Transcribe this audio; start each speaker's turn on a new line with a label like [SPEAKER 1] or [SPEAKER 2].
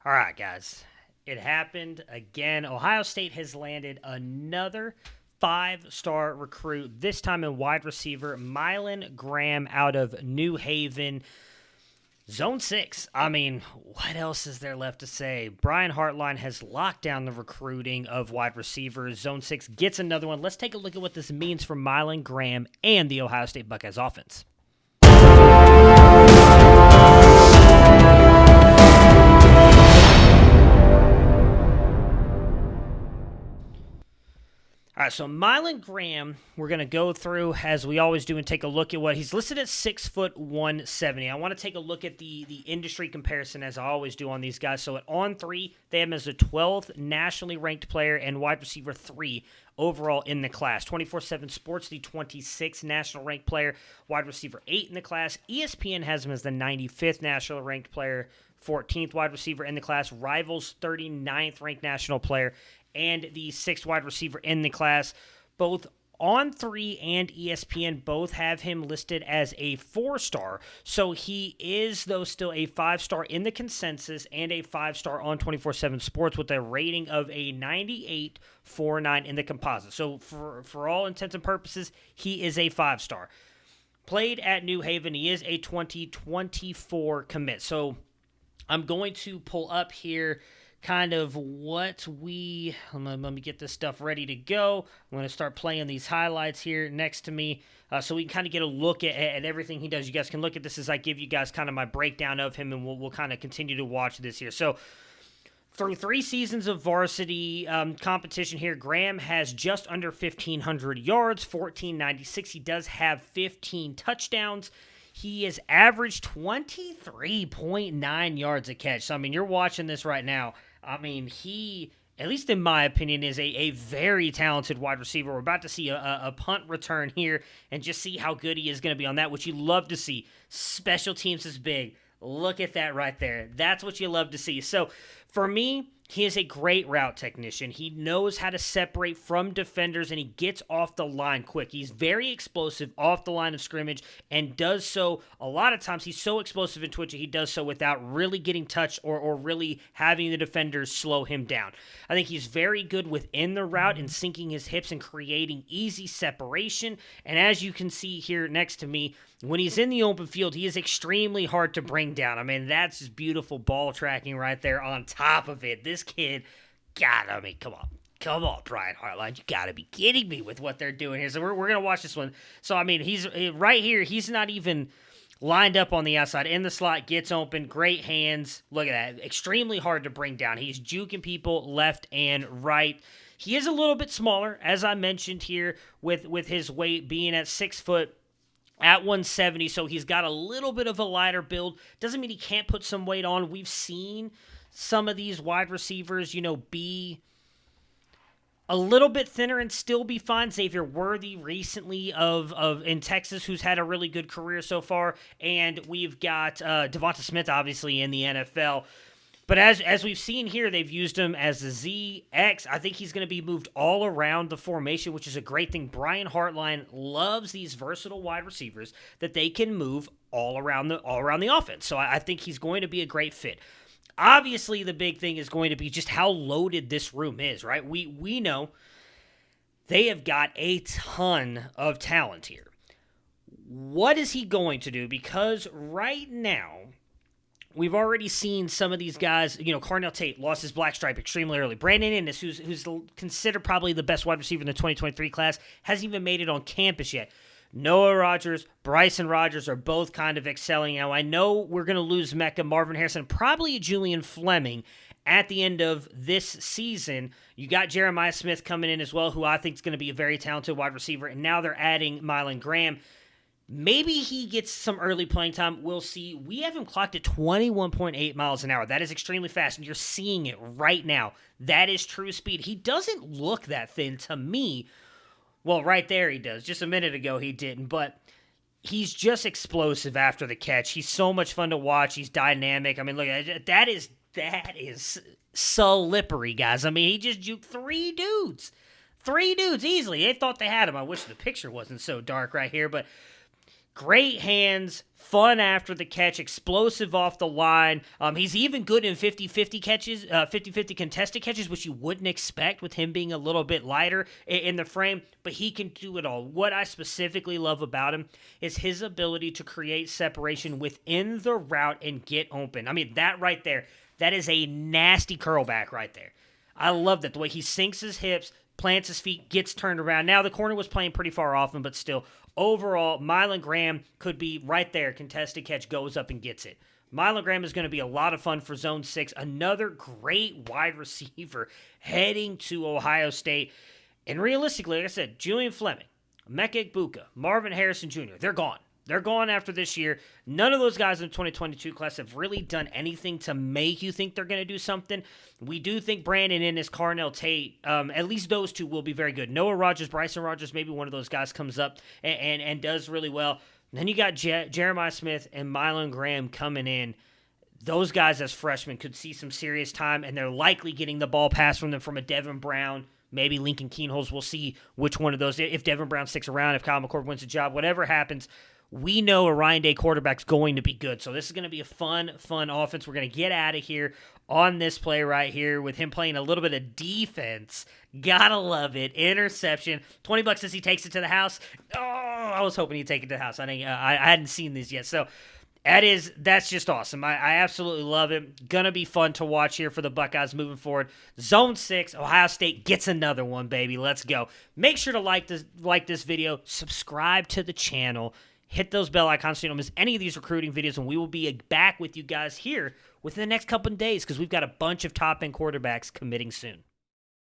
[SPEAKER 1] All right, guys. It happened again. Ohio State has landed another five-star recruit, this time in wide receiver, Mylan Graham out of New Haven. Zone 6. I mean, what else is there left to say? Brian Hartline has locked down the recruiting of wide receivers. Zone 6 gets another one. Let's take a look at what this means for Mylan Graham and the Ohio State Buckeyes offense. All right, so Mylan Graham, we're going to go through as we always do and take a look at what he's listed at 6'170". I want to take a look at the industry comparison as I always do on these guys. So at On3, they have him as the 12th nationally ranked player and wide receiver 3 overall in the class. 24/7 Sports, the 26th national ranked player, wide receiver 8 in the class. ESPN has him as the 95th national ranked player, 14th wide receiver in the class. Rivals 39th ranked national player and the 6th wide receiver in the class. Both On3 and ESPN both have him listed as a 4-star. So he is, though, still a 5-star in the consensus and a 5-star on 24/7 Sports with a rating of a 98.49 in the composite. So for all intents and purposes, he is a 5-star. Played at New Haven. He is a 2024 commit. So I'm going to pull up here kind of what let me get this stuff ready to go. I'm going to start playing these highlights here next to me so we can kind of get a look at everything he does. You guys can look at this as I give you guys kind of my breakdown of him, and we'll kind of continue to watch this here. So through 3 seasons of varsity competition here, Graham has just under 1,500 yards, 1,496. He does have 15 touchdowns. He has averaged 23.9 yards a catch. So, I mean, you're watching this right now. I mean, he, at least in my opinion, is a very talented wide receiver. We're about to see a punt return here and just see how good he is going to be on that, which you love to see. Special teams is big. Look at that right there. That's what you love to see. So, for me, he is a great route technician. He knows how to separate from defenders, and he gets off the line quick. He's very explosive off the line of scrimmage and does so a lot of times. He's so explosive and twitchy, he does so without really getting touched or really having the defenders slow him down. I think he's very good within the route and sinking his hips and creating easy separation. And as you can see here next to me, when he's in the open field, he is extremely hard to bring down. I mean, that's just beautiful ball tracking right there on top of it. This kid, God, I mean, come on. Come on, Brian Hartline. You got to be kidding me with what they're doing here. So we're going to watch this one. So, I mean, he's right here. He's not even lined up on the outside. In the slot, gets open. Great hands. Look at that. Extremely hard to bring down. He's juking people left and right. He is a little bit smaller, as I mentioned here, with his weight being at 6 foot. At 170, so he's got a little bit of a lighter build. Doesn't mean he can't put some weight on. We've seen some of these wide receivers, be a little bit thinner and still be fine. Xavier Worthy recently of in Texas, who's had a really good career so far. And we've got Devonta Smith, obviously, in the NFL. But as we've seen here, they've used him as a ZX. I think he's going to be moved all around the formation, which is a great thing. Brian Hartline loves these versatile wide receivers that they can move all around the offense. So I think he's going to be a great fit. Obviously, the big thing is going to be just how loaded this room is, right? We know they have got a ton of talent here. What is he going to do? Because right now, we've already seen some of these guys. Carnell Tate lost his black stripe extremely early. Brandon Innes, who's considered probably the best wide receiver in the 2023 class, hasn't even made it on campus yet. Noah Rogers, Bryson Rogers are both kind of excelling now. I know we're going to lose Mecca, Marvin Harrison, probably Julian Fleming at the end of this season. You got Jeremiah Smith coming in as well, who I think is going to be a very talented wide receiver. And now they're adding Mylan Graham. Maybe he gets some early playing time. We'll see. We have him clocked at 21.8 miles an hour. That is extremely fast, and you're seeing it right now. That is true speed. He doesn't look that thin to me. Well, right there he does. Just a minute ago he didn't, but he's just explosive after the catch. He's so much fun to watch. He's dynamic. I mean, look, that is slippery, guys. I mean, he just juked 3 dudes. 3 dudes easily. They thought they had him. I wish the picture wasn't so dark right here, but Great hands, fun after the catch, explosive off the line. He's even good in 50-50 catches, 50-50 contested catches, which you wouldn't expect with him being a little bit lighter in the frame, but he can do it all. What I specifically love about him is his ability to create separation within the route and get open. I mean, that right there, that is a nasty curl back right there. I love that, the way he sinks his hips, plants his feet, gets turned around. Now, the corner was playing pretty far off him, but still, overall, Mylan Graham could be right there. Contested catch, goes up and gets it. Mylan Graham is going to be a lot of fun for Zone 6. Another great wide receiver heading to Ohio State. And realistically, like I said, Julian Fleming, Emeka Egbuka, Marvin Harrison Jr., they're gone. They're gone after this year. None of those guys in the 2022 class have really done anything to make you think they're going to do something. We do think Brandon Ennis, Carnell Tate, at least those two will be very good. Noah Rogers, Bryson Rogers, maybe one of those guys comes up and does really well. And then you got Jeremiah Smith and Mylan Graham coming in. Those guys as freshmen could see some serious time, and they're likely getting the ball passed from them from a Devin Brown, maybe Lincoln Keenholz. We'll see which one of those. If Devin Brown sticks around, if Kyle McCord wins the job, whatever happens, we know a Ryan Day quarterback's going to be good. So this is going to be a fun offense. We're going to get out of here on this play right here with him playing a little bit of defense. Gotta love it. Interception. $20 says he takes it to the house. Oh, I was hoping he'd take it to the house. I hadn't seen these yet. So that's just awesome. I absolutely love it. Gonna be fun to watch here for the Buckeyes moving forward. Zone 6, Ohio State gets another one, baby. Let's go. Make sure to like this video. Subscribe to the channel. Hit those bell icons so you don't miss any of these recruiting videos, and we will be back with you guys here within the next couple of days because we've got a bunch of top-end quarterbacks committing soon.